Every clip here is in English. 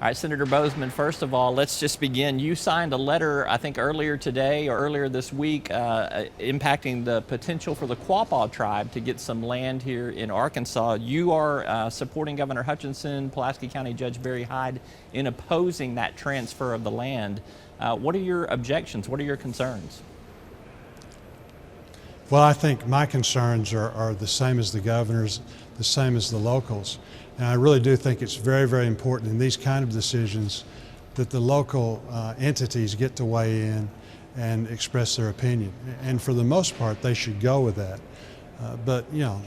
All right, Senator Boozman, first of all, let's just begin. You signed a letter, I think earlier today or earlier this week, impacting the potential for the Quapaw Tribe to get some land here in Arkansas. You are supporting Governor Hutchinson, Pulaski County Judge Barry Hyde in opposing that transfer of the land. What are your objections? What are your concerns? Well, I think my concerns are the same as the governor's, the same as the locals. And I really do think it's very, very important in these kind of decisions that the local entities get to weigh in and express their opinion. And for the most part, they should go with that. But you know,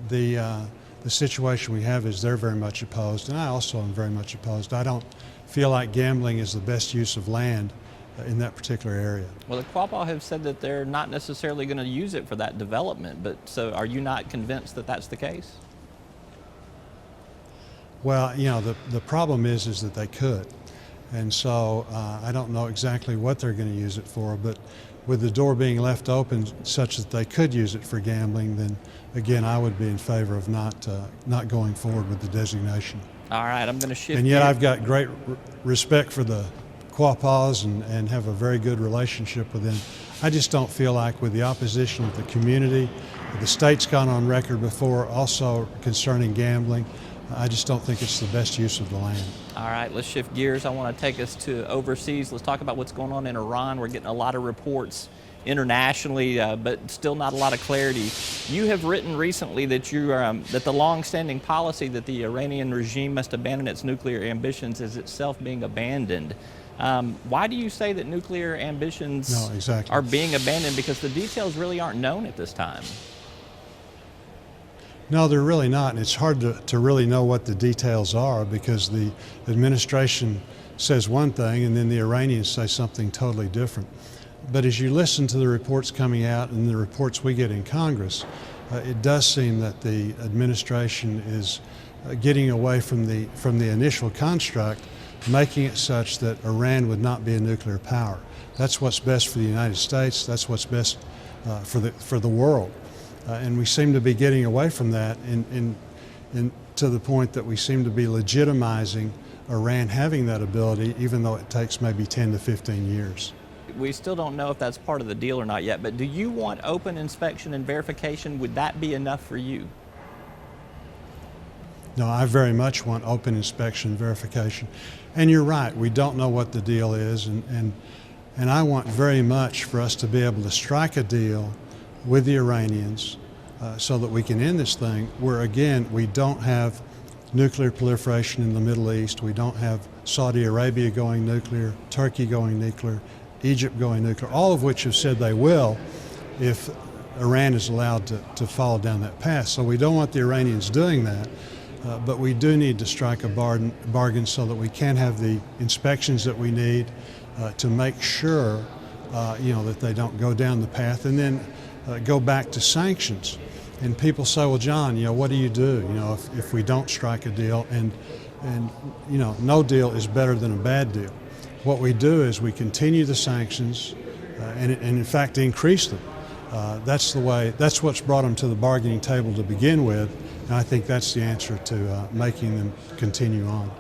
the situation we have is they're very much opposed, and I also am very much opposed. I don't feel like gambling is the best use of land in that particular area. Well, the Quapaw have said that they're not necessarily going to use it for that development, but so are you not convinced that that's the case? Well, you know, the problem is that they could. And so I don't know exactly what they're going to use it for, but with the door being left open such that they could use it for gambling, then again, I would be in favor of not going forward with the designation. All right, I'm going to shift. And yet I've got great respect for the Quapaws and have a very good relationship with them. I just don't feel like with the opposition of the community, the state's gone on record before also concerning gambling. I just don't think it's the best use of the land. All right, let's shift gears. I want to take us to overseas. Let's talk about what's going on in Iran. We're getting a lot of reports internationally, but still not a lot of clarity. You have written recently that that the long-standing policy that the Iranian regime must abandon its nuclear ambitions is itself being abandoned. Why do you say that nuclear ambitions are being abandoned? Because the details really aren't known at this time. No, they're really not, and it's hard to really know what the details are because the administration says one thing and then the Iranians say something totally different. But as you listen to the reports coming out and the reports we get in Congress, it does seem that the administration is getting away from the initial construct, making it such that Iran would not be a nuclear power. That's what's best for the United States. That's what's best for the world. And we seem to be getting away from that to the point that we seem to be legitimizing Iran having that ability, even though it takes maybe 10 to 15 years. We still don't know if that's part of the deal or not yet, but do you want open inspection and verification? Would that be enough for you? No, I very much want open inspection and verification. And you're right, we don't know what the deal is, and I want very much for us to be able to strike a deal with the Iranians so that we can end this thing where, again, we don't have nuclear proliferation in the Middle East. We don't have Saudi Arabia going nuclear, Turkey going nuclear, Egypt going nuclear, all of which have said they will if Iran is allowed to follow down that path. So we don't want the Iranians doing that, but we do need to strike a bargain so that we can have the inspections that we need to make sure that they don't go down the path and then go back to sanctions. And people say, well, John, what do you do, if we don't strike a deal? And no deal is better than a bad deal. What we do is we continue the sanctions and in fact increase them. That's what's brought them to the bargaining table to begin with, and I think that's the answer to making them continue on.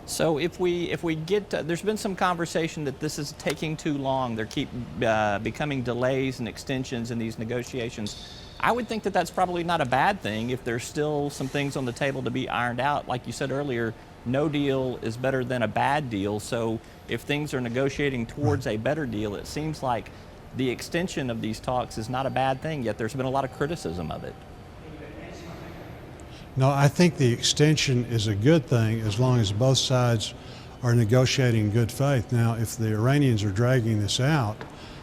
So if we get, there's been some conversation that this is taking too long. There keep becoming delays and extensions in these negotiations. I would think that that's probably not a bad thing if there's still some things on the table to be ironed out. Like you said earlier, no deal is better than a bad deal. So if things are negotiating towards a better deal, it seems like the extension of these talks is not a bad thing, yet there's been a lot of criticism of it. No, I think the extension is a good thing as long as both sides are negotiating in good faith. Now, if the Iranians are dragging this out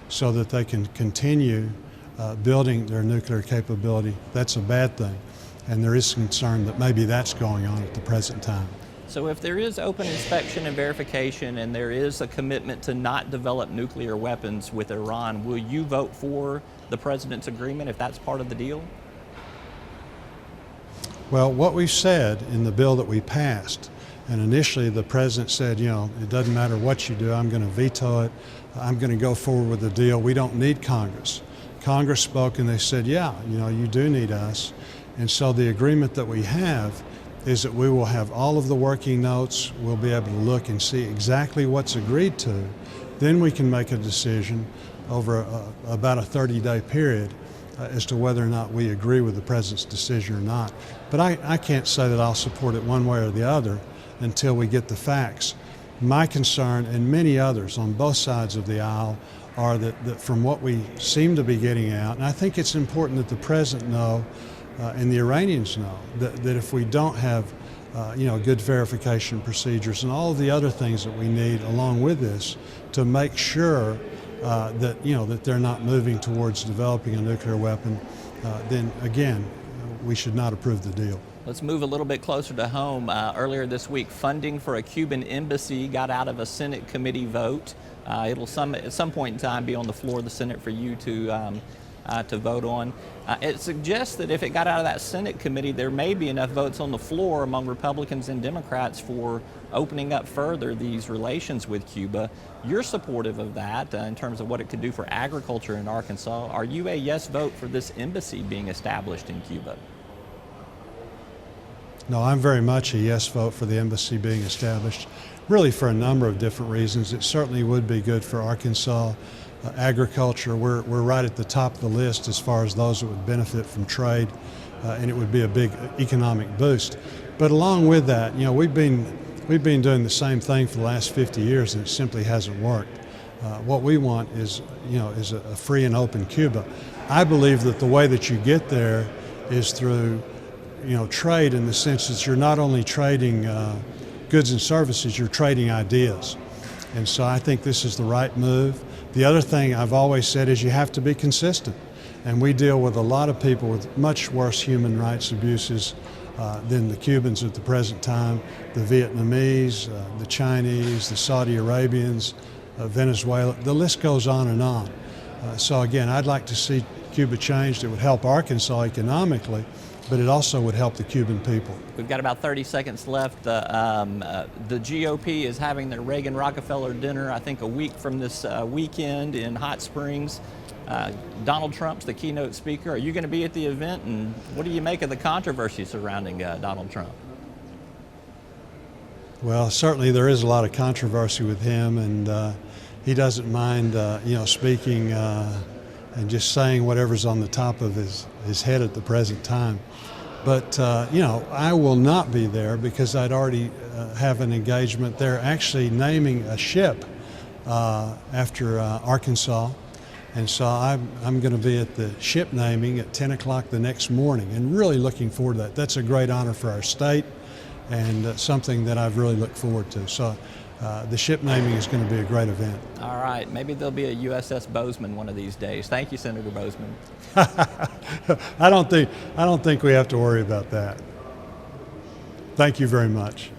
so that they can continue building their nuclear capability, that's a bad thing. And there is concern that maybe that's going on at the present time. So if there is open inspection and verification and there is a commitment to not develop nuclear weapons with Iran, will you vote for the president's agreement if that's part of the deal? Well, what we've said in the bill that we passed, and initially the president said, it doesn't matter what you do, I'm going to veto it, I'm going to go forward with the deal, we don't need Congress. Congress spoke and they said, yeah, you do need us. And so the agreement that we have is that we will have all of the working notes. We'll be able to look and see exactly what's agreed to. Then we can make a decision over about a 30-day period as to whether or not we agree with the president's decision or not. But I can't say that I'll support it one way or the other until we get the facts. My concern, and many others on both sides of the aisle, are that from what we seem to be getting out, and I think it's important that the president know and the Iranians know that if we don't have good verification procedures and all of the other things that we need along with this to make sure that they're not moving towards developing a nuclear weapon, then again, we should not approve the deal. Let's move a little bit closer to home. Earlier this week, funding for a Cuban embassy got out of a Senate committee vote. It'll at some point in time be on the floor of the Senate for you to vote on. It suggests that if it got out of that Senate committee, there may be enough votes on the floor among Republicans and Democrats for opening up further these relations with Cuba. You're supportive of that in terms of what it could do for agriculture in Arkansas. Are you a yes vote for this embassy being established in Cuba? No, I'm very much a yes vote for the embassy being established, really for a number of different reasons. It certainly would be good for Arkansas. Agriculture, we're right at the top of the list as far as those that would benefit from trade, and it would be a big economic boost. But along with that, we've been doing the same thing for the last 50 years, and it simply hasn't worked. What we want is a free and open Cuba. I believe that the way that you get there is through trade, in the sense that you're not only trading goods and services, you're trading ideas. And so I think this is the right move. The other thing I've always said is you have to be consistent. And we deal with a lot of people with much worse human rights abuses than the Cubans at the present time, the Vietnamese, the Chinese, the Saudi Arabians, Venezuela. The list goes on and on. So again, I'd like to see Cuba changed. It would help Arkansas economically, but it also would help the Cuban people. We've got about 30 seconds left. The GOP is having their Reagan-Rockefeller dinner, I think, a week from this weekend in Hot Springs. Donald Trump's the keynote speaker. Are you going to be at the event, and what do you make of the controversy surrounding Donald Trump? Well, certainly there is a lot of controversy with him, and he doesn't mind, speaking and just saying whatever's on the top of his head at the present time. But, I will not be there because I'd already have an engagement there actually naming a ship after Arkansas. And so I'm going to be at the ship naming at 10 o'clock the next morning, and really looking forward to that. That's a great honor for our state, and something that I've really looked forward to. So the ship naming is going to be a great event. All right, maybe there'll be a USS Boozman one of these days. Thank you, Senator Boozman. I don't think we have to worry about that. Thank you very much.